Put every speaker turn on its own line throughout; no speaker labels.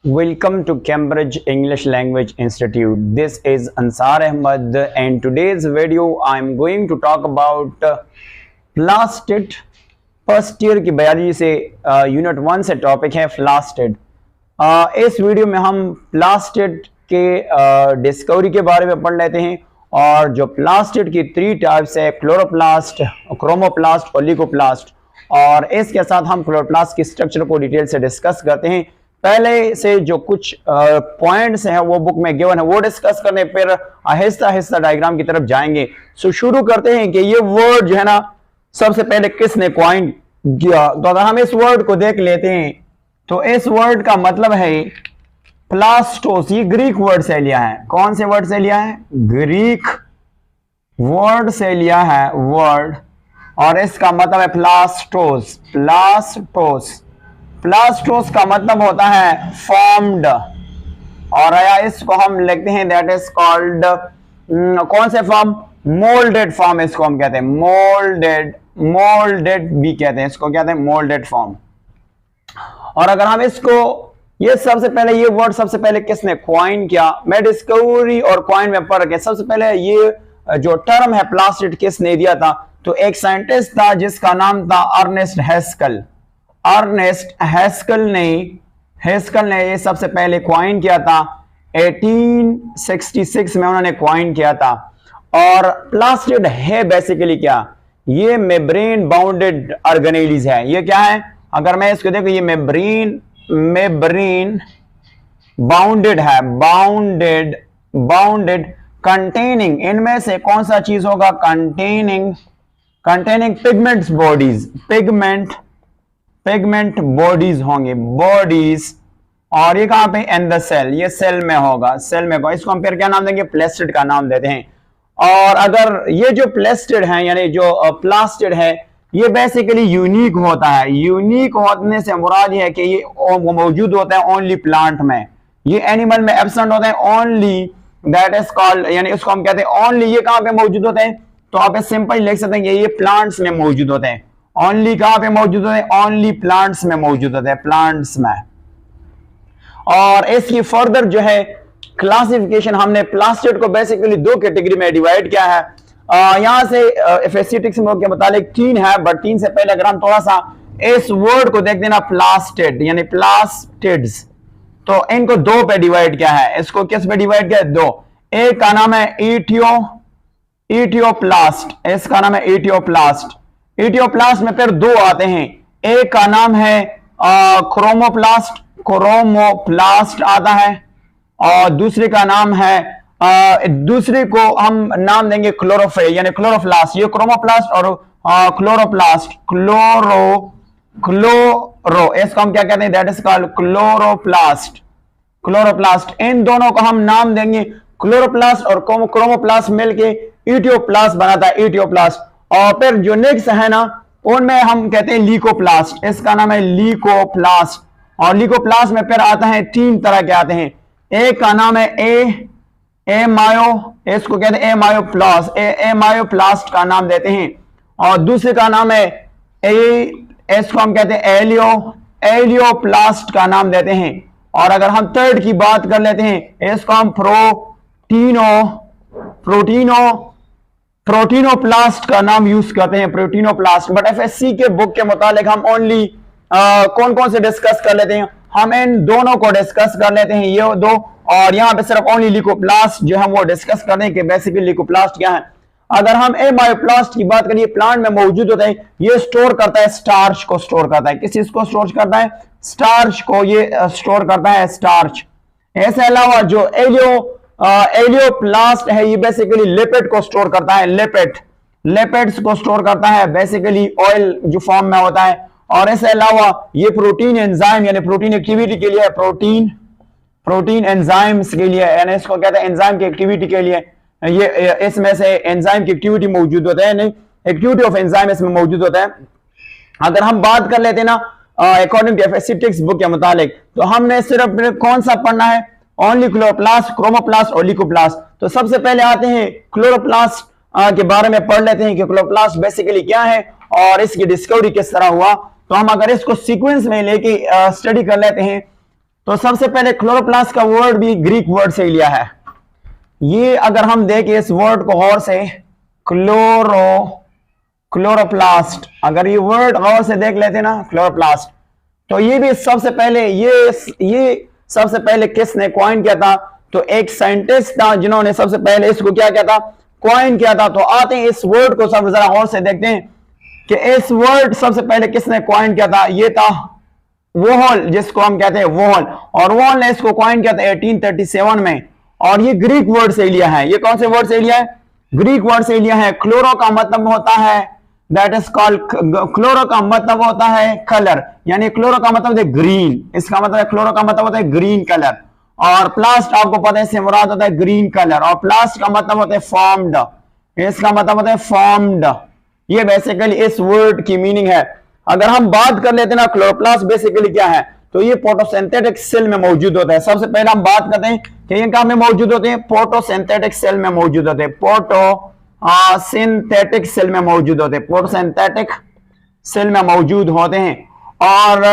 Welcome to Cambridge English Language Institute. This is Ansar Ahmad and today's video I'm going to talk about plastid. First year की biology से unit 1 से topic है plastid. इस video में हम plastid के discovery के बारे में पढ़ लेते हैं और जो प्लास्टिड की 3 टाइप्स है, क्लोरोप्लास्ट, क्रोमोप्लास्ट और ल्यूकोप्लास्ट, और इसके साथ हम क्लोरोप्लास्ट की स्ट्रक्चर को डिटेल से डिस्कस करते हैं। पहले से जो कुछ पॉइंट्स हैं वो बुक में गिवन है वो डिस्कस करने, फिर आहिस्ता आहिस्ता डायग्राम की तरफ जाएंगे। सो शुरू करते हैं कि ये वर्ड जो है ना सबसे पहले किसने कॉइन किया। तो अगर हम इस वर्ड को देख लेते हैं तो इस वर्ड का मतलब है प्लास्टोस। ये ग्रीक वर्ड से लिया है। कौन से वर्ड से लिया है? ग्रीक वर्ड से लिया है वर्ड, और इसका मतलब है प्लास्टोस। प्लास्टोस, प्लास्टोस का मतलब होता है फॉर्म्ड, और इसको हम लिखते हैं दैट इज कॉल्ड कौन से फॉर्म? Moulded form. इसको हम कहते हैं मोल्डेड, मोल्डेड भी कहते हैं, इसको कहते हैं मोल्डेड फॉर्म। और अगर हम इसको, ये सबसे पहले ये वर्ड सबसे पहले किसने कॉइन किया? मैं डिस्कवरी और कॉइन में फर्क है। सबसे पहले ये जो टर्म है प्लास्टिड किसने दिया था? तो एक साइंटिस्ट था जिसका नाम था अर्नेस्ट हैस्कल। अर्नेस्ट हैस्कल ने ये सबसे पहले कॉइन किया था। 1866 में उन्होंने कॉइन किया था। और प्लास्टिड है बेसिकली क्या? ये मेम्ब्रेन बाउंडेड ऑर्गेनेलिज है। ये क्या है? अगर मैं इसको देखो, ये मेम्ब्रेन बाउंडेड है, बाउंडेड कंटेनिंग, इनमें से कौन सा चीज होगा? Containing pigments bodies, pigment bodies होंगे, बॉडीज। और ये कहां पे? इन द सेल, ये सेल में होगा, सेल में होगा। इसको हम फिर क्या नाम देंगे? प्लास्टिड का नाम देते हैं। और अगर ये जो प्लास्टिड है यानी जो प्लास्टिड है ये बेसिकली यूनिक होता है। यूनिक होने से मुराद ये है कि ये मौजूद होता है ओनली प्लांट में, ये एनिमल में एब्सेंट होता है ओनली, दैट इज कॉल्ड, यानी इसको हम कहते हैं ओनली। ये कहां पे मौजूद होते हैं? तो आप सिंपल लिख सकते हैं कि ये प्लांट्स में मौजूद होते हैं। ओनली कहां पे मौजूद होते हैं? ओनली प्लांट्स में मौजूद होते हैं, प्लांट्स में। और इसकी फर्दर जो है क्लासिफिकेशन, हमने प्लास्टिड को बेसिकली 2 कैटेगरी में डिवाइड किया है। यहां से एफएससीटिक्स के मुतालिक 3 है, बट 3 से पहले अगर हम थोड़ा सा इस वर्ड को देख देना, प्लास्टिड यानी प्लास्टिड्स, तो इनको 2 पे डिवाइड किया है। इसको किस पे डिवाइड किया है? 2। एक का नाम है इटियोप्लास्ट, इसका नाम है इटियोप्लास्ट। इटियोप्लास्ट में फिर 2 आते हैं। एक का नाम है क्रोमोप्लास्ट, क्रोमोप्लास्ट आता है, और दूसरे का नाम है दूसरे को हम नाम देंगे क्लोरोफिल यानी क्लोरोप्लास्ट। ये क्रोमोप्लास्ट और क्लोरोप्लास्ट, क्लोरो इसको हम क्या कहते हैं? That is called chloroplast. Chloroplast, इन दोनों को हम नाम देंगे क्लोरोप्लास्ट और क्रोमोप्लास्ट मिलके इटियोप्लास्ट बनाता है, इटियोप्लास्ट। और फिर जो नेक्स्ट है ना, उनमें हम कहते हैं लीकोप्लास्ट, इसका नाम है लीकोप्लास्ट। और लीकोप्लास्ट में फिर आता है 3 तरह के आते हैं। एक का नाम है एमायो, इसको कहते हैं एमायोप्लास्ट, एमायोप्लास्ट का नाम देते हैं। और दूसरे का नाम है इसको हम कहते हैं एलियोप्लास्ट का नाम देते हैं। और अगर हम थर्ड की बात कर लेते हैं, इसको हम प्रोटीनोप्लास्ट का नाम यूज करते हैं, प्रोटीनोप्लास्ट। बट एफएससी के बुक के मुतालिक हम ओनली कौन कौन से डिस्कस कर लेते हैं? हम इन दोनों को डिस्कस कर लेते हैं, ये 2, और यहां पे सिर्फ ओनली लीकोप्लास्ट जो है वो डिस्कस कर दें कि बेसिकली लीकोप्लास्ट क्या है। अगर हम एमायोप्लास्ट की बात करिए, प्लांट में मौजूद होता है, ये स्टोर करता है स्टार्च को, स्टोर करता है। किस चीज को स्टोर करता है? स्टार्च को ये स्टोर करता है, स्टार्च। इसके अलावा जो एलियोप्लास्ट है ये बेसिकली लिपिड को स्टोर करता है, लिपिड्स को स्टोर करता है, बेसिकली ऑयल जो फॉर्म में होता है। और इसके अलावा ये प्रोटीन एंजाइम यानी प्रोटीन एक्टिविटी के लिए, प्रोटीन एंजाइम्स के लिए, यानी इसको कहते हैं एंजाइम की एक्टिविटी के लिए, ये इसमें से एंजाइम की एक्टिविटी मौजूद होता है, नहीं एक्टिविटी ऑफ एंजाइम इसमें मौजूद होता है। अगर हम बात कर लेते हैं ना अकॉर्डिंग टू एफएससी बुक के मुतालिक, तो हमने सिर्फ कौन सा पढ़ना है? ओनली क्लोरोप्लास्ट, क्रोमोप्लास्ट और ल्यूकोप्लास्ट। तो सबसे पहले आते हैं क्लोरोप्लास्ट के बारे में पढ़ लेते हैं कि क्लोरोप्लास्ट बेसिकली क्या है और इसकी डिस्कवरी किस तरह हुआ। तो हम अगर इसको सीक्वेंस में लेके स्टडी कर लेते हैं तो सबसे पहले क्लोरोप्लास्ट का वर्ड भी ग्रीक वर्ड से लिया है। ये अगर हम देखें इस वर्ड को गौर से, क्लोरोप्लास्ट, अगर ये वर्ड गौर से देख लेते ना क्लोरोप्लास्ट, तो ये भी सबसे पहले ये सबसे पहले किसने कॉइन किया था? तो एक साइंटिस्ट था जिन्होंने सबसे पहले इसको क्या किया था? कॉइन किया था। तो आते हैं इस वर्ड को सब जरा गौर से देखते हैं कि इस वर्ड सबसे पहले किसने कॉइन किया था। ये था वोहल, जिसको हम कहते हैं वोहल, और वोहल ने इसको कॉइन किया था 1837 में, और ये ग्रीक वर्ड से लिया है। ये कौन से वर्ड से लिया है? ग्रीक वर्ड से लिया है। क्लोरो का मतलब होता है, दैट इज कॉल्ड, क्लोरो का मतलब होता है कलर, यानी क्लोरो का मतलब है ग्रीन, इसका मतलब है क्लोरो का मतलब होता है ग्रीन कलर, और प्लास्ट आपको पता है इससे मुराद होता है ग्रीन कलर, और प्लास्ट का मतलब होता है फॉर्म्ड, इसका मतलब होता है फॉर्म्ड। ये बेसिकली इस वर्ड की मीनिंग है। अगर हम बात कर लेते हैं ना क्लोरोप्लास्ट बेसिकली क्या है, तो ये फोटोसिंथेटिक सेल में मौजूद होता है। सबसे पहले हम बात करते हैं कि ये कहां में मौजूद होते हैं? फोटोसिंथेटिक सेल में मौजूद होते हैं, सिंथेटिक सेल में मौजूद होते हैं, फोटोसिंथेटिक सेल में मौजूद होते हैं। और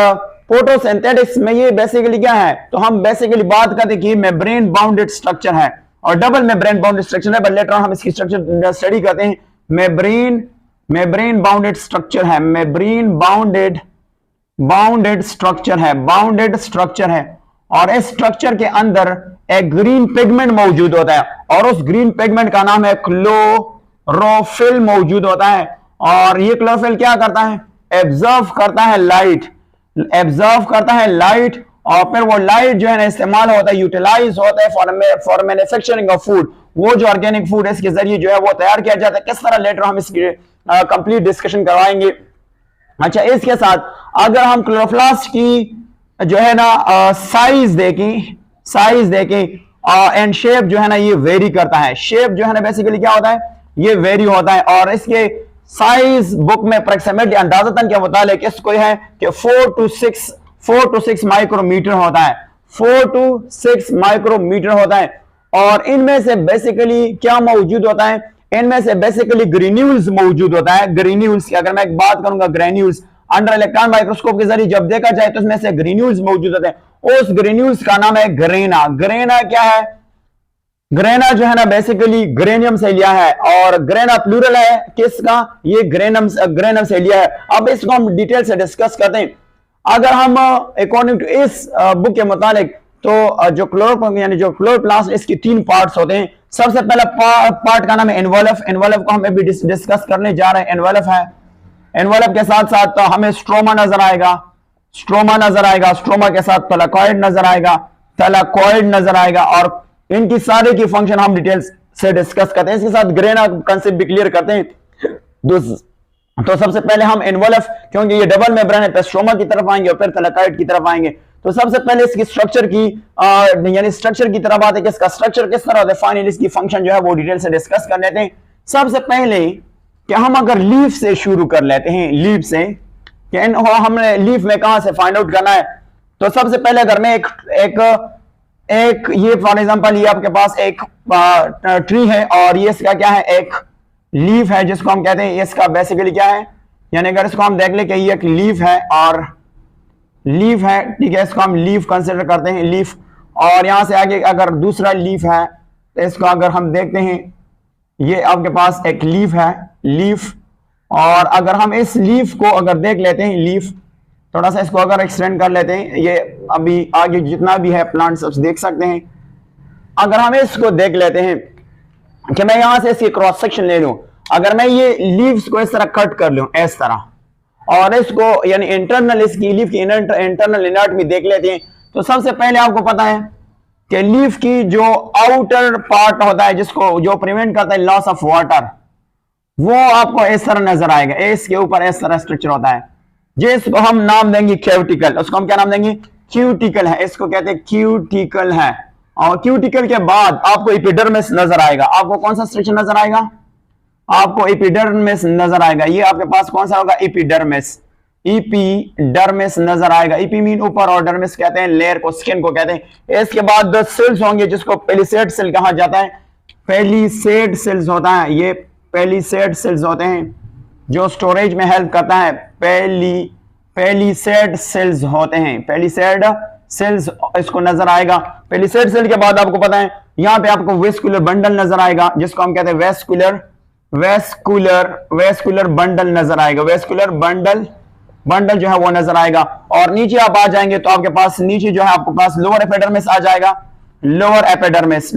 फोटोसिंथेटिक्स में ये बेसिकली क्या है? तो हम बेसिकली बात करते हैं कि मेम्ब्रेन बाउंडेड स्ट्रक्चर है, और डबल मेम्ब्रेन बाउंडेड स्ट्रक्चर है, बट लेटर ऑन हम इसकी स्ट्रक्चर स्टडी करते हैं। मेम्ब्रेन बाउंडेड स्ट्रक्चर है, मेम्ब्रेन बाउंडेड स्ट्रक्चर है, बाउंडेड स्ट्रक्चर है, और इस स्ट्रक्चर के अंदर एक ग्रीन पिगमेंट मौजूद होता है, और उस ग्रीन पिगमेंट का नाम है क्लोरोफिल मौजूद होता है। और ये क्लोरोफिल क्या करता है? एब्जॉर्व करता है लाइट, और फिर वो लाइट जो है ना इस्तेमाल होता है, यूटिलाइज होता है फॉर मैन्युफैक्चरिंग ऑफ फूड। वो जो ऑर्गेनिक फूड है इसके जरिए जो है वो तैयार किया जाता है। किस तरह लेटर हम इसकी कंप्लीट डिस्कशन करवाएंगे। अच्छा, इसके साथ अगर हम क्लोरोप्लास्ट की जो है ना साइज देखें एंड शेप जो है ना ये वेरी करता है। शेप जो है ना बेसिकली क्या होता है? ये वेरी होता है, और इसके साइज बुक में अप्रॉक्सिमेटली अंदाजतन के मुताबिक इसको है कि 4 to 6 माइक्रोमीटर होता है, 4 to 6 माइक्रोमीटर होता है। और इनमें से बेसिकली क्या मौजूद होता है? इनमें से बेसिकली ग्रेन्यूल्स मौजूद होता है। ग्रेन्यूल्स की अगर मैं एक बात करूंगा, ग्रेन्यूल्स अंडर इलेक्ट्रॉन माइक्रोस्कोप के जरिए जब देखा जाए तो इसमें से ग्रेन्यूल्स मौजूद होते हैं। उस ग्रेन्यूल्स का नाम है ग्रेना। ग्रेना क्या है? ग्रेना जो है ना बेसिकली ग्रेनियम से लिया है, और ग्रेना प्लूरल है किसका? ये ग्रेनम से लिया है। अब इसको हम डिटेल से डिस्कस करते हैं। अगर हम अकॉर्डिंग टू इस बुक के मुताबिक तो जो क्लोरोप्लास्ट इसकी 3 पार्ट्स होते हैं। सबसे पहला पार्ट का नाम है एनवलप। एनवलप को हम अभी डिस्कस करने जा रहे हैं। एनवलप है, एनवलप के साथ साथ तो हमें स्ट्रोमा नजर आएगा, स्ट्रोमा के साथ थैलाकॉइड नजर आएगा, और इनकी सारे की फंक्शन हम डिटेल्स से डिस्कस करते हैं। इसके साथ ग्रेना कंसेप्ट भी क्लियर करते हैं। तो सबसे पहले हम एनवलप, क्योंकि ये डबल मेम्ब्रेन है, तो स्ट्रोमा की तरफ आएंगे और फिर थैलाकॉइड की तरफ आएंगे। तो सबसे पहले इसकी स्ट्रक्चर की यानी स्ट्रक्चर की तरफ आते हैं कि इसका स्ट्रक्चर किस तरह होता है। फाइनली इसकी फंक्शन जो है वो डिटेल से डिस्कस कर लेते हैं। सबसे पहले कि हम अगर लीफ से शुरू कर लेते हैं, लीफ से कि हमने लीफ में कहां से फाइंड आउट करना है। तो सबसे पहले अगर मैं एक ये फॉर एग्जांपल ये आपके पास एक ट्री है, और ये इसका क्या है? एक लीफ है जिसको हम कहते हैं, इसका बेसिकली क्या है? यानी अगर इसको हम देख ले कि ये एक लीफ है, और लीफ है, ठीक है, इसको हम लीफ कंसिडर करते हैं, लीफ। और यहां से आगे अगर दूसरा लीफ है तो इसको अगर हम देखते हैं, ये आपके पास एक लीफ है, लीफ। और अगर हम इस लीफ को अगर देख लेते हैं, लीफ थोड़ा सा इसको अगर एक्सटेंड कर लेते हैं, ये अभी आगे जितना भी है प्लांट सब देख सकते हैं। अगर हम इसको देख लेते हैं कि मैं यहां से इसकी क्रॉस सेक्शन ले लूं, अगर मैं ये लीव्स को इस तरह कट कर लूं इस तरह, और इसको यानी इंटरनल इसकी लीफ की इंटरनल एनाटॉमी देख लेते हैं, तो सबसे पहले आपको पता है कि लीफ की जो आउटर पार्ट होता है जिसको जो प्रिवेंट करता है लॉस ऑफ वाटर, वो आपको इस तरह नजर आएगा। इसके ऊपर इस तरह स्ट्रक्चर होता है जिसको हम नाम देंगे क्यूटिकल। उसको हम क्या नाम देंगे? क्यूटिकल है, इसको कहते हैं क्यूटिकल है। और क्यूटिकल के बाद आपको एपिडर्मिस नजर आएगा। आपको कौन सा स्ट्रक्चर नजर आएगा? आपको एपिडर्मिस नजर आएगा। ये आपके पास कौन सा होगा? एपिडर्मिस नजर आएगा। एपी मीन ऊपर, और डर्मिस कहते हैं लेयर को, स्किन को कहते हैं। इसके बाद 10 सेल्स होंगे जिसको पेलिसेड सेल कहा जाता है। पेलिसेड सेल्स होता है, ये पेलिसेड सेल्स होते हैं जो स्टोरेज में हेल्प करता है। पेलिसेड सेल्स होते हैं, पेलिसेड सेल्स इसको नजर आएगा। पेलिसेड सेल के बाद आपको पता है यहाँ पे आपको वेस्कुलर बंडल नजर आएगा, जिसको हम कहते हैं वेस्कुलर बंडल नजर आएगा। वेस्कुलर बंडल जो है वो नजर आएगा। और नीचे आप आ जाएंगे तो आपके पास नीचे जो है आपके पास लोअर एपिडर्मिस आ जाएगा, लोअर एपिडर्मिस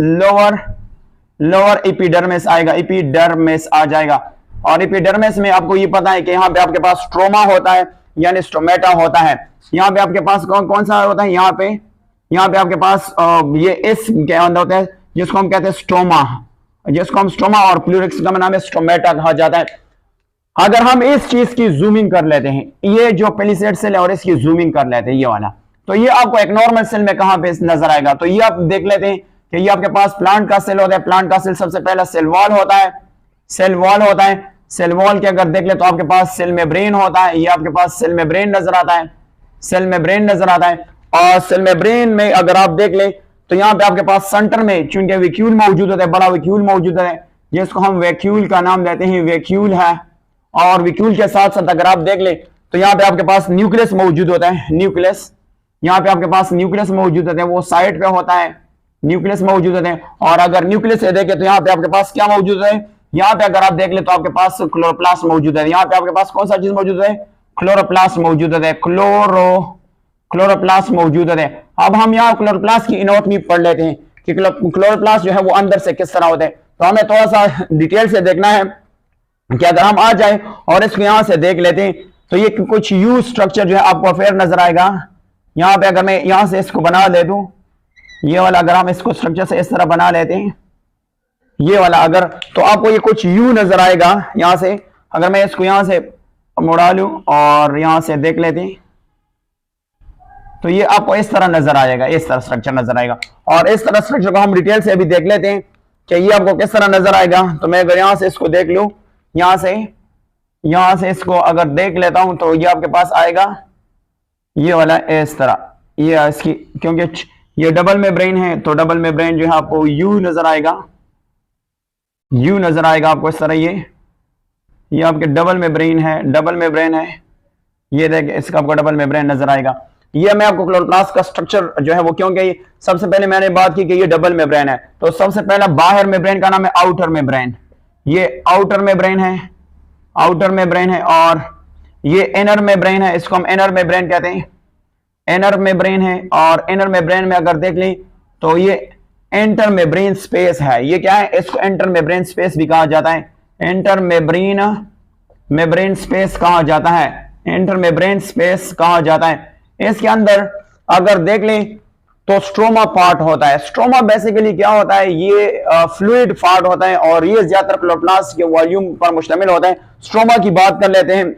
आएगा, एपिडर्मिस आ जाएगा। और एपिडर्मिस में आपको ये पता है कि यहाँ पे आपके पास स्ट्रोमा होता है, यानी स्टोमेटा होता है। यहाँ पे आपके पास कौन सा होता है, यहाँ पे आपके पास ये इस क्या होता है, जिसको हम कहते हैं स्टोमा, और प्लूरिक्स का नाम है स्टोमेटा कहा जाता है। अगर हम इस चीज की जूमिंग कर लेते हैं, ये जो पेलिसेड सेल है और इसकी जूमिंग कर लेते हैं ये वाला, तो ये आपको एक नॉर्मल सेल में कहां पे नजर आएगा। तो ये आप देख लेते हैं कि ये आपके पास प्लांट का सेल होता है। प्लांट का सेल सबसे पहला सेल वॉल होता है। सेल वॉल के अगर देख ले तो आपके पास सेल मेम्ब्रेन होता है। ये आपके पास सेल मेम्ब्रेन नजर आता है, और सेल मेम्ब्रेन में अगर आप देख ले तो यहाँ पे आपके पास सेंटर में चूंकि वैक्यूल मौजूद होता है, बड़ा वैक्यूल मौजूद है, जिसको हम वैक्यूल का नाम देते हैं, वैक्यूल है। और वैक्यूल के साथ साथ अगर आप देख ले तो यहाँ पे आपके पास न्यूक्लियस मौजूद होता है। यहाँ पे आपके पास न्यूक्लियस मौजूद होता है, वो साइड पे होता है, न्यूक्लियस मौजूद होते हैं। और अगर न्यूक्लियस से देखें तो यहाँ पे आपके पास क्या मौजूद है, यहाँ पे अगर आप देख ले तो आपके पास क्लोरोप्लास्ट मौजूद है। यहाँ पे आपके पास कौन सा चीज मौजूद है, क्लोरोप्लास्ट मौजूद है, क्लोरोप्लास्ट मौजूद है। अब हम यहाँ क्लोरोप्लास्ट की एनाटॉमी पढ़ लेते हैं कि क्लोरोप्लास्ट जो है वो अंदर से किस तरह होते हैं। तो हमें थोड़ा सा डिटेल से देखना है कि अगर हम आ जाए और इसको यहां से देख लेते हैं तो ये कुछ यू स्ट्रक्चर जो है आपको फेयर नजर आएगा। यहाँ पे अगर मैं यहां से इसको बना ले दूं, ये वाला अगर हम इसको स्ट्रक्चर से इस तरह बना लेते हैं, ये वाला अगर, तो आपको ये कुछ यू नजर आएगा। यहां से अगर मैं इसको यहां से मुड़ा लूं और यहां से देख लेते हैं तो ये आपको इस तरह नजर आ जाएगा, इस तरह स्ट्रक्चर नजर आएगा। और इस तरह स्ट्रक्चर को हम डिटेल से अभी देख लेते हैं कि ये आपको किस तरह नजर आएगा। तो मैं अगर यहां से इसको देख लूं, यहां से इसको अगर देख लेता हूं तो ये आपके पास आएगा ये वाला इस तरह, ये इसकी क्योंकि ये डबल मेम्ब्रेन है तो डबल मेम्ब्रेन जो है आपको यू नजर आएगा आपको इस तरह। ये आपके डबल मेम्ब्रेन है, ये देख इसका आपको डबल मेम्ब्रेन नजर आएगा। ये मैं आपको क्लोरोप्लास्ट का स्ट्रक्चर जो है वो, क्योंकि सबसे पहले मैंने बात की कि ये डबल मेम्ब्रेन है, तो सबसे पहला बाहर मेम्ब्रेन का नाम है आउटर मेम्ब्रेन। ये आउटर मेम्ब्रेन है और ये इनर मेम्ब्रेन है, इसको हम इनर मेम्ब्रेन कहते हैं, इनर मेम्ब्रेन है। और इनर मेम्ब्रेन में अगर देख लें तो ये इंटर मेम्ब्रेन स्पेस है। ये क्या है, इसको इंटर मेम्ब्रेन स्पेस भी कहा जाता है, इंटर मेम्ब्रेन स्पेस कहा जाता है, इंटर मेम्ब्रेन स्पेस कहा जाता है। इसके अंदर अगर देख लें तो स्ट्रोमा पार्ट होता है। स्ट्रोमा बेसिकली क्या होता है, ये फ्लूइड पार्ट होता है और ये ज्यादातर क्लोरोप्लास्ट के वॉल्यूम पर मुश्तमिल होता है। स्ट्रोमा की बात कर लेते हैं।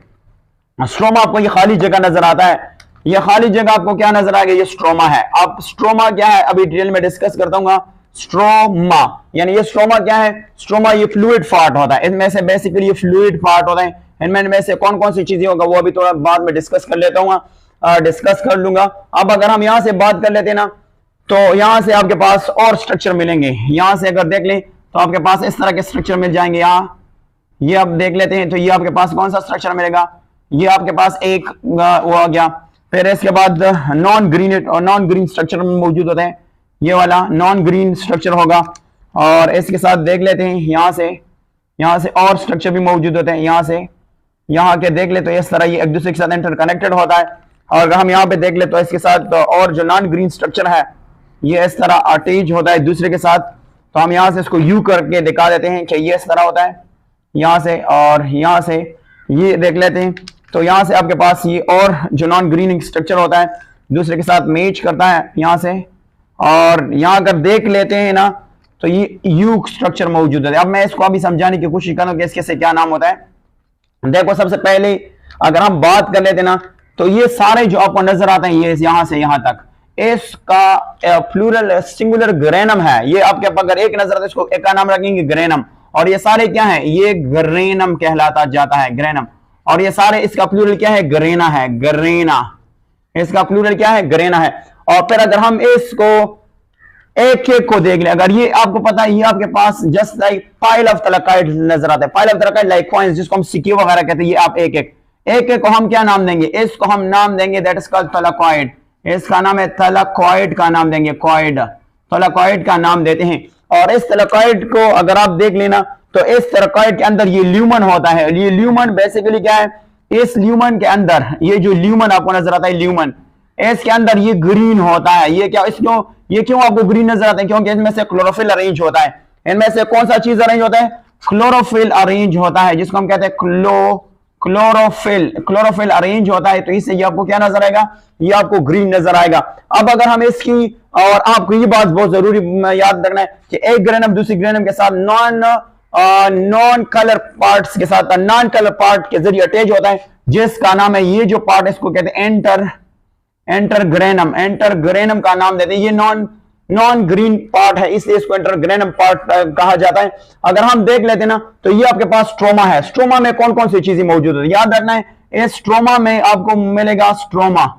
स्ट्रोमा आपको ये खाली जगह नजर आता है, ये खाली जगह आपको क्या नजर आएगा, ये स्ट्रोमा है। अब स्ट्रोमा क्या है अभी डिटेल में डिस्कस करता हूँ। स्ट्रोमा यानी ये स्ट्रोमा क्या है, स्ट्रोमा ये फ्लूइड पार्ट होता है, इनमें से बेसिकली ये फ्लूइड पार्ट होता है। इनमें से कौन कौन सी चीजें होगा वो अभी थोड़ा बाद में डिस्कस कर लेता हूँ, डिस्कस कर लूंगा। अब अगर हम यहां से बात कर लेते हैं ना तो यहां से आपके पास और स्ट्रक्चर मिलेंगे। यहां से अगर देख लें तो आपके पास इस तरह के स्ट्रक्चर मिल जाएंगे। यहाँ ये आप देख लेते हैं तो ये आपके पास कौन सा स्ट्रक्चर मिलेगा, ये आपके पास एक वो आ गया। फिर इसके बाद नॉन ग्रीन स्ट्रक्चर मौजूद होते हैं, ये वाला नॉन ग्रीन स्ट्रक्चर होगा। और इसके साथ देख लेते हैं यहाँ से और स्ट्रक्चर भी मौजूद होते हैं। यहाँ के देख ले तो इस तरह ये एक दूसरे के साथ इंटरकनेक्टेड होता है। और अगर हम यहाँ पे देख ले तो इसके साथ तो और जो नॉन ग्रीन स्ट्रक्चर है ये इस तरह अटैच होता है एक दूसरे के साथ। तो हम यहाँ से इसको यू करके दिखा देते हैं कि ये इस तरह होता है यहाँ से, और यहाँ से ये देख लेते हैं तो यहाँ से आपके पास ये और जो नॉन ग्रीन स्ट्रक्चर होता है दूसरे के साथ मैच करता है यहाँ से। और यहाँ अगर देख लेते हैं ना तो ये यू स्ट्रक्चर मौजूद है। अब मैं इसको अभी समझाने की कोशिश करूँ कि इसके से क्या नाम होता है। देखो सबसे पहले अगर हम बात कर लेते ना तो ये सारे जो आपको नजर आते हैं ये यहां से यहां तक, इसका प्लूरल सिंगुलर ग्रेनम है। ये आपके अगर एक नजर आता है इसको एक का नाम रखेंगे ग्रेनम, और ये सारे क्या है, ये ग्रेनम कहलाता जाता है, ग्रेनम। और ये सारे इसका प्लूरल क्या है, ग्रेना है, ग्रेना। इसका प्लूरल क्या है, ग्रेना है। और फिर अगर हम इसको एक एक को देख ले, अगर ये आपको पता है ये आपके पास जस्ट लाइक पाइल ऑफ तलाकाइड नजर आता है, पाइल ऑफ तलाकाइड लाइक कॉइंस जिसको हम सिक्के वगैरह कहते हैं। ये आप एक एक को हम क्या नाम देंगे, इसको हम नाम देंगे दैट इज कॉल्ड तलाकॉइड, इसका नाम है थैलाकॉइड का नाम देंगे, कॉइड, थैलाकॉइड का नाम देते हैं। और इस थैलाकॉइड को अगर आप देख लेना तो इस थैलाकॉइड के अंदर ये ल्यूमन होता है। ये ल्यूमन बेसिकली क्या है, इस ल्यूमन के अंदर ये जो ल्यूमन आपको नजर आता है, ल्यूमन, इसके अंदर ये ग्रीन होता है। ये क्या, इसको ये क्यों आपको ग्रीन नजर आता है? क्योंकि इनमें से क्लोरोफिल अरेंज होता है। इनमें से कौन सा चीज अरेंज होता है? क्लोरोफिल अरेंज होता है, जिसको हम कहते हैं क्लोरोफिल अरेंज होता है। तो इससे ये आपको क्या नजर आएगा? ये आपको ग्रीन नजर आएगा। अब अगर हम इसकी, और आपको ये बात बहुत जरूरी याद रखना है कि एक ग्रेनम दूसरी ग्रेनम के साथ नॉन कलर पार्ट्स के साथ, नॉन कलर पार्ट के जरिए अटैच होता है, जिसका नाम है, ये जो पार्ट इसको कहते हैं एंटरग्रेनम। एंटरग्रेनम का नाम देते हैं। ये नॉन ग्रीन पार्ट है, इसलिए इसको एंटरग्रेनम पार्ट कहा जाता है। अगर हम देख लेते हैं ना, तो ये आपके पास स्ट्रोमा है। स्ट्रोमा में कौन कौन सी चीजें मौजूद है याद रखना है। इस स्ट्रोमा में आपको मिलेगा स्ट्रोमा,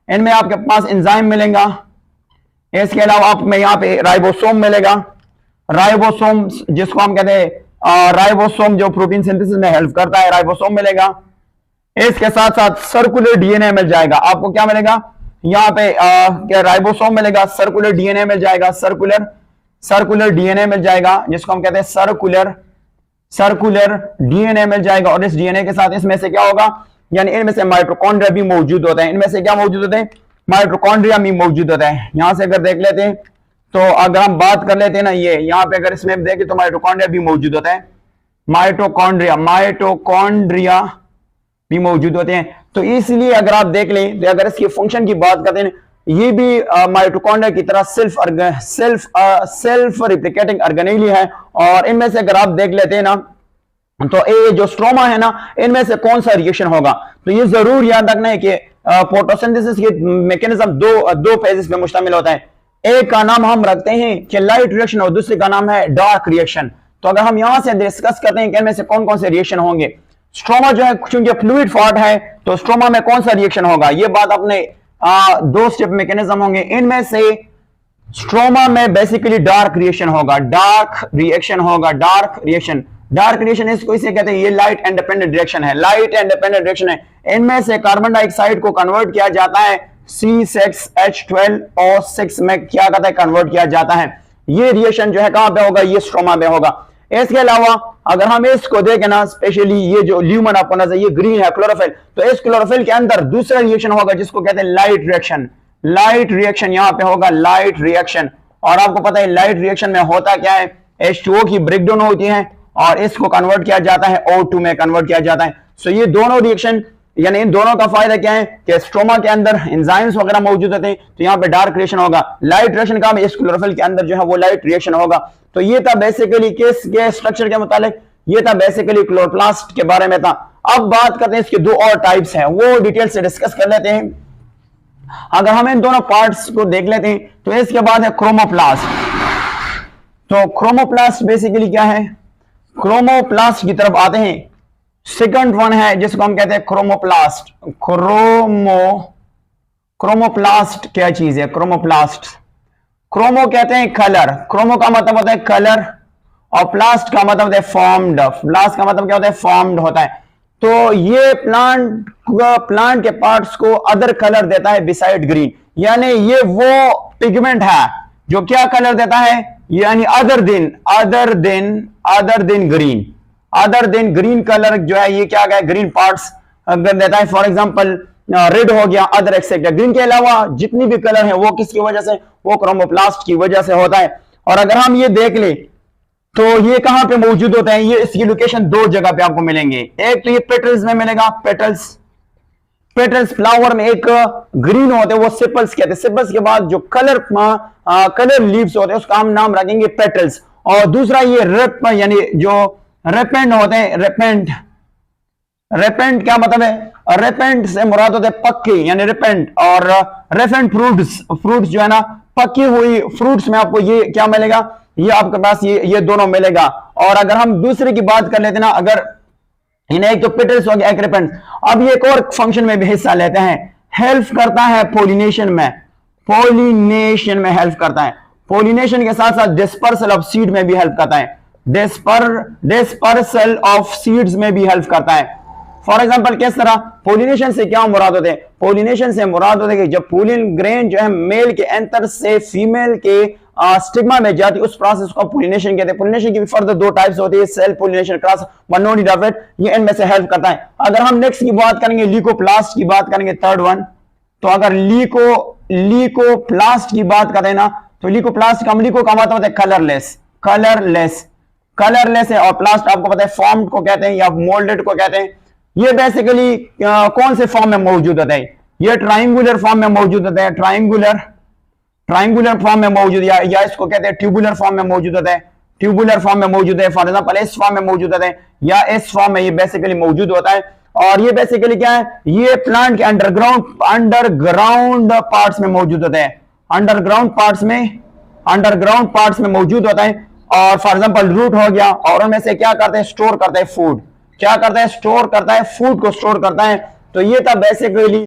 इनमें आपके पास एंजाइम मिलेगा। इसके अलावा आप में यहाँ पे राइबोसोम मिलेगा। राइबोसोम जिसको हम कहते हैं राइबोसोम जो प्रोटीन सिंथेसिस में हेल्प करता है, राइबोसोम मिलेगा। इसके साथ साथ सर्कुलर डीएनए मिल जाएगा। आपको क्या मिलेगा यहाँ पे? क्या राइबोसोम मिलेगा, सर्कुलर डीएनए मिल जाएगा, सर्कुलर डीएनए मिल जाएगा, जिसको हम कहते हैं सर्कुलर डीएनए मिल जाएगा। और इस डीएनए के साथ इसमें से क्या होगा, यानी इनमें से माइटोकॉन्ड्रिया भी मौजूद होता है। इनमें से क्या मौजूद होते हैं? माइटोकॉन्ड्रिया भी मौजूद होता है। यहां से अगर देख लेते हैं तो अगर हम बात कर लेते हैं ना, ये यहाँ पे अगर इसमें देखें तो माइटोकॉन्ड्रिया भी मौजूद होता है। माइटोकॉन्ड्रिया भी मौजूद होते हैं। तो इसलिए अगर आप देख लें तो अगर इसकी फंक्शन की बात करते हैं, ये भी माइटोकॉन्ड्रिया की तरह सेल्फ रिप्लिकेटिंग ऑर्गेनेली है। और इनमें से अगर आप देख लेते हैं ना, तो ये जो स्ट्रोमा है ना, इनमें से कौन सा रिएक्शन होगा? तो ये जरूर याद रखना है कि फोटोसिंथेसिस के मैकेनिज्म दो फेजेस में मुश्तमिल होता है। एक का नाम हम रखते हैं कि लाइट रिएक्शन और दूसरे का नाम है डार्क रिएक्शन। तो अगर हम यहां से डिस्कस करते हैं कि इनमें से कौन कौन से रिएक्शन होंगे, स्ट्रोमा जो है क्योंकि फ्लूइड फॉर्म है, तो स्ट्रोमा में कौन सा रिएक्शन होगा, ये बात अपने दो स्टेप मैकेनिज्म होंगे। इनमें से स्ट्रोमा में बेसिकली डार्क रिएक्शन होगा, डार्क रिएक्शन इसको इसे कहते हैं, ये लाइट इंडिपेंडेंट रिएक्शन है, इनमें से कार्बन डाइऑक्साइड को कन्वर्ट किया जाता है C6H12O6 में, क्या कहता है, कन्वर्ट किया जाता है। ये रिएक्शन जो है कहां पे होगा? ये स्ट्रोमा में होगा। इसके अलावा अगर हम इसको देखें ना, स्पेशली ये जो ल्यूमन आपको नजर, ये ग्रीन है क्लोरोफिल, तो इस क्लोरोफिल के अंदर दूसरा रिएक्शन होगा जिसको कहते हैं लाइट रिएक्शन यहाँ पे होगा, लाइट रिएक्शन। और आपको पता है लाइट रिएक्शन में होता क्या है, H2O की ब्रेकडाउन होती है और इसको कन्वर्ट किया जाता है O2 में कन्वर्ट किया जाता है। सो ये दोनों रिएक्शन, यानी इन दोनों का फायदा क्या है कि स्ट्रोमा के अंदर एंजाइम्स वगैरह मौजूद होते हैं, तो यहाँ पे डार्क रिएक्शन होगा। लाइट रिएक्शन का इस क्लोरोफिल के अंदर जो है वो लाइट रिएक्शन होगा। तो ये था बेसिकली किस के स्ट्रक्चर के मुतालिक, ये था बेसिकली क्लोरोप्लास्ट के बारे में था। अब बात करते हैं इसके दो और टाइप्स हैं, वो डिटेल से डिस्कस कर लेते हैं। अगर हम इन दोनों पार्ट्स को देख लेते हैं तो इसके बाद है क्रोमोप्लास्ट। तो क्रोमोप्लास्ट बेसिकली क्या है, क्रोमोप्लास्ट की तरफ आते हैं। सेकंड वन है जिसको हम कहते हैं क्रोमोप्लास्ट। क्रोमोप्लास्ट क्या चीज है? क्रोमो कहते हैं कलर, क्रोमो का मतलब होता है कलर, और प्लास्ट का मतलब होता है फॉर्म्ड। प्लास्ट का मतलब क्या होता है? फॉर्म्ड होता है। तो ये प्लांट के पार्ट्स को अदर कलर देता है बिसाइड ग्रीन, यानी ये वो पिगमेंट है जो क्या कलर देता है, यानी अदर देन ग्रीन कलर जो है, ये क्या है, ग्रीन पार्ट्स देता है। फॉर एग्जांपल रेड हो गया, अदर एक्सेप्ट। ग्रीन के अलावा जितनी भी कलर है वो किसकी वजह से? वो क्रोमोप्लास्ट की वजह से होता है। और अगर हम ये देख ले तो ये कहां पे मौजूद होता है, ये इसकी लोकेशन दो जगह पे आपको मिलेंगे। एक तो ये पेटल्स में मिलेगा, पेटल्स फ्लावर में एक ग्रीन होते हैं वो सेपल्स कहते हैं। सेपल्स के बाद जो कलर लीव्स होते हैं उसका हम नाम रखेंगे पेटल्स। और दूसरा ये रेप, यानी जो रेपेंट होते हैं, रेपेंट क्या मतलब है? रेपेंट से मुराद होते हैं पक्के, यानी रेपेंट। और रेफेंट फ्रूट्स जो है ना, पकी हुई फ्रूट्स में आपको ये क्या मिलेगा, ये आपके पास ये दोनों मिलेगा। और अगर हम दूसरे की बात कर लेते हैं ना, अगर इन्हें एक तो पेटल्स हो गया, एक रेपेंट। अब ये एक और फंक्शन में भी हिस्सा लेते हैं, हेल्प करता है पॉलिनेशन में हेल्प करता है। पॉलिनेशन के साथ साथ डिस्पर्सल ऑफ सीड में भी हेल्प करता है, डिस्पर्सल ऑफ सीड्स में भी हेल्प करता है। फॉर एग्जांपल किस तरह, पोलिनेशन से क्या मुराद होते हैं, पोलिनेशन से मुराद होते हैं कि जब पोलिन ग्रेन जो है मेल के एंथर से फीमेल के स्टिग्मा में जाती है, उस प्रोसेस को पोलिनेशन कहते हैं। पोलिनेशन की भी फर्दर दो टाइप्स होती है, सेल्फ पोलिनेशन, क्रॉस मोनोडिडाइट, ये इनमें से हेल्प करता है। अगर हम नेक्स्ट की बात करेंगे, ल्यूकोप्लास्ट की बात करेंगे, थर्ड वन, तो अगर ल्यूकोप्लास्ट की बात करें ना, तो ल्यूकोप्लास्ट का ल्यूको का मतलब होता है कलरलेस, कलरलेस है, और प्लास्ट आपको पता है फॉर्म्ड को कहते हैं या मोल्डेड को कहते हैं। ये बेसिकली कौन से फॉर्म में मौजूद होता है, ये ट्राइंगुलर फॉर्म में मौजूद होता है, ट्राइंगुलर फॉर्म में मौजूद, या इसको कहते हैं ट्यूबुलर फॉर्म में मौजूद होता है, ट्यूबुलर फॉर्म में मौजूद है, फॉर एग्जांपल इस फॉर्म में मौजूद होता है या इस फॉर्म में ये बेसिकली मौजूद होता है। और ये बेसिकली क्या है, ये प्लांट के अंडरग्राउंड पार्ट्स में मौजूद होता है, अंडरग्राउंड पार्ट्स में मौजूद होता है। और फॉर एग्जांपल रूट हो गया, और उनमें से क्या करते हैं, स्टोर करता है फूड, क्या करता है, स्टोर करता है फूड को, स्टोर करता है। तो ये था बेसिकली